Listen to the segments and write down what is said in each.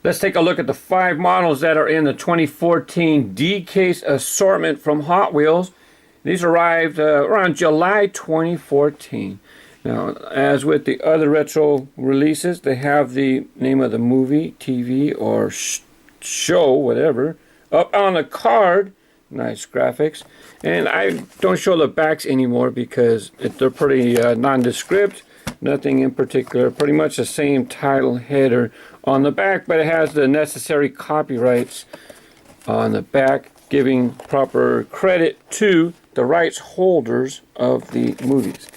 Let's take a look at the 5 models that are in the 2014 D-Case assortment from Hot Wheels. These arrived around July 2014. Now, as with the other retro releases, they have the name of the movie, TV, or show, whatever, up on the card. Nice graphics. And I don't show the backs anymore because they're pretty nondescript. Nothing in particular. Pretty much the same title header on the back, but it has the necessary copyrights on the back, giving proper credit to the rights holders of the movies.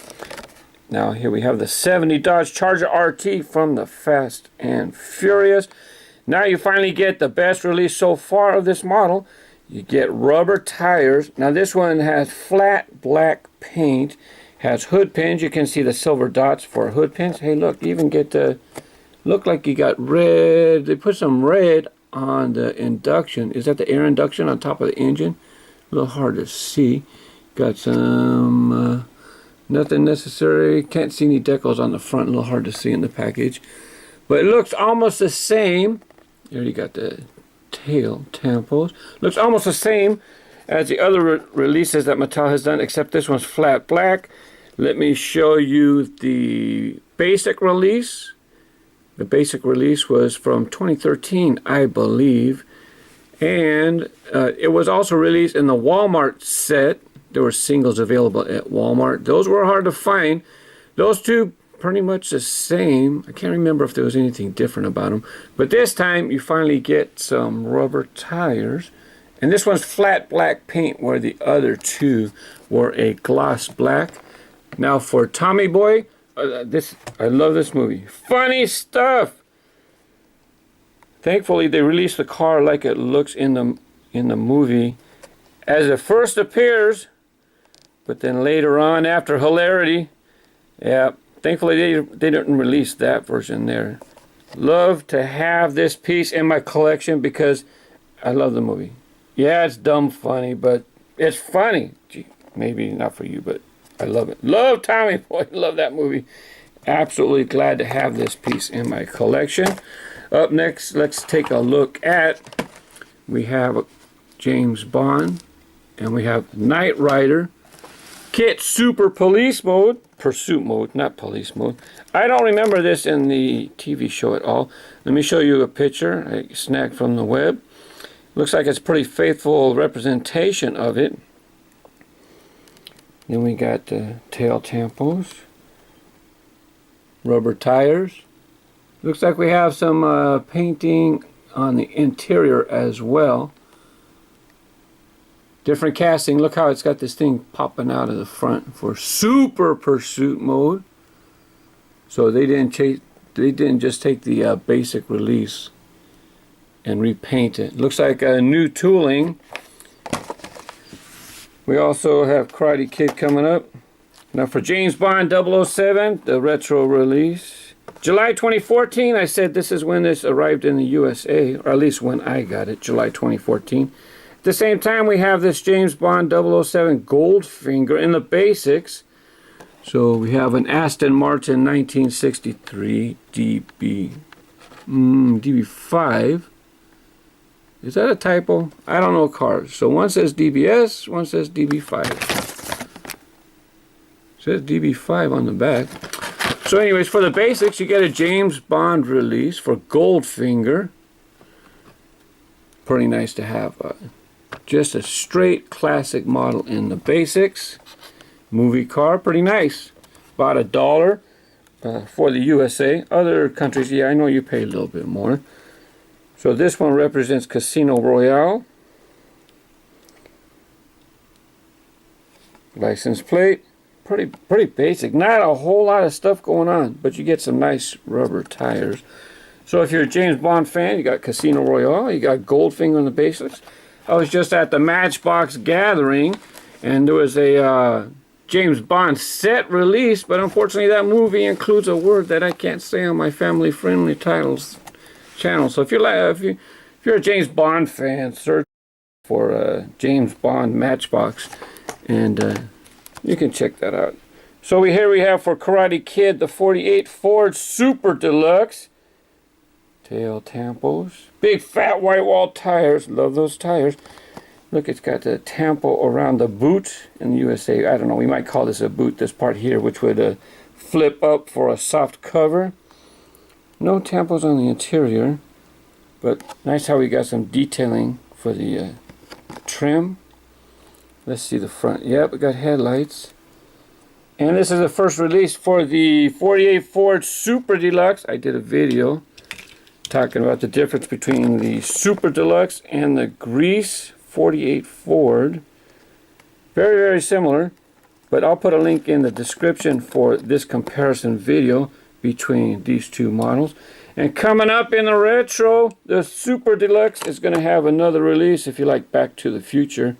Now here we have the 70 Dodge Charger RT from the Fast and Furious. Now you finally get the best release so far of this model. You get rubber tires. Now this one has flat black paint, has hood pins. You can see the silver dots for hood pins. Hey look, you even get the, look like you got red. They put some red on the induction. Is that the air induction on top of the engine? A little hard to see. Got some, nothing necessary. Can't see any decals on the front. A little hard to see in the package. But it looks almost the same. There you got the tail tampos. Looks almost the same as the other releases that Mattel has done, except this one's flat black. Let me show you the basic release. The basic release was from 2013, I believe. And it was also released in the Walmart set. There were singles available at Walmart. Those were hard to find. Those two pretty much the same. I can't remember if there was anything different about them. But this time you finally get some rubber tires. And this one's flat black paint where the other two were a gloss black. Now for Tommy Boy, I love this movie. Funny stuff. Thankfully they released the car like it looks in the movie as it first appears, but then later on after hilarity, yeah, thankfully they didn't release that version there. Love to have this piece in my collection because I love the movie. Yeah, it's dumb funny, but it's funny. Gee, maybe not for you, but I love it. Love Tommy Boy. Love that movie. Absolutely glad to have this piece in my collection. Up next, let's take a look at, we have James Bond, and we have Knight Rider, Kitt Super Police Mode, Pursuit Mode, not Police Mode. I don't remember this in the TV show at all. Let me show you a picture I snagged from the web. Looks like it's a pretty faithful representation of it. Then we got the tail tampos, rubber tires. Looks like we have some painting on the interior as well. Different casting. Look how it's got this thing popping out of the front for Super Pursuit Mode. So they didn't just take the basic release and repaint it. Looks like a new tooling. We also have K.I.T.T coming up. Now for James Bond 007, the retro release. July 2014, I said this is when this arrived in the USA, or at least when I got it, July 2014. At the same time, we have this James Bond 007 Goldfinger in the basics. So we have an Aston Martin 1963 DB5. Is that a typo? I don't know cars. So one says DBS, one says DB5. It says DB5 on the back. So anyways, for the basics, you get a James Bond release for Goldfinger. Pretty nice to have just a straight classic model in the basics. Movie car, pretty nice. About $1 for the USA. Other countries, yeah, I know you pay a little bit more. So this one represents Casino Royale. License plate. Pretty basic. Not a whole lot of stuff going on, but you get some nice rubber tires. So if you're a James Bond fan, you got Casino Royale, you got Goldfinger on the basics. I was just at the Matchbox Gathering, and there was a James Bond set release, but unfortunately that movie includes a word that I can't say on my family-friendly titles channel. So if you're a James Bond fan, search for James Bond Matchbox, and you can check that out. So here we have for Karate Kid the 48 Ford Super Deluxe. Tail tampos. Big fat white wall tires. Love those tires. Look, it's got the tampo around the boot in the USA. I don't know, we might call this a boot, this part here, which would flip up for a soft cover. No tampos on the interior, but nice how we got some detailing for the trim. Let's see the front. Yep, we got headlights. And this is the first release for the 48 Ford Super Deluxe. I did a video talking about the difference between the Super Deluxe and the Grease 48 Ford. Very, very similar, but I'll put a link in the description for this comparison video between these two models. And coming up in the retro, the Super Deluxe is going to have another release if you like Back to the Future.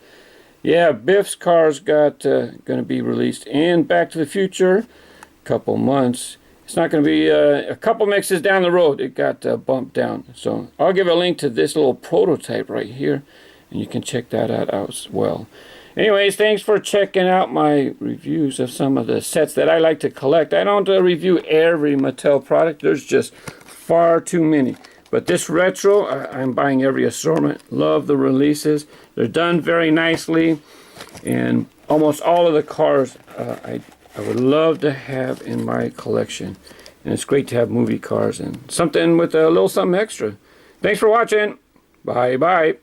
Yeah, Biff's car's got going to be released in Back to the Future a couple months. It's not going to be a couple mixes down the road. It got bumped down. So I'll give a link to this little prototype right here, and you can check that out as well. Anyways, thanks for checking out my reviews of some of the sets that I like to collect. I don't review every Mattel product. There's just far too many. But this retro, I'm buying every assortment. Love the releases. They're done very nicely. And almost all of the cars I would love to have in my collection. And it's great to have movie cars and something with a little something extra. Thanks for watching. Bye-bye.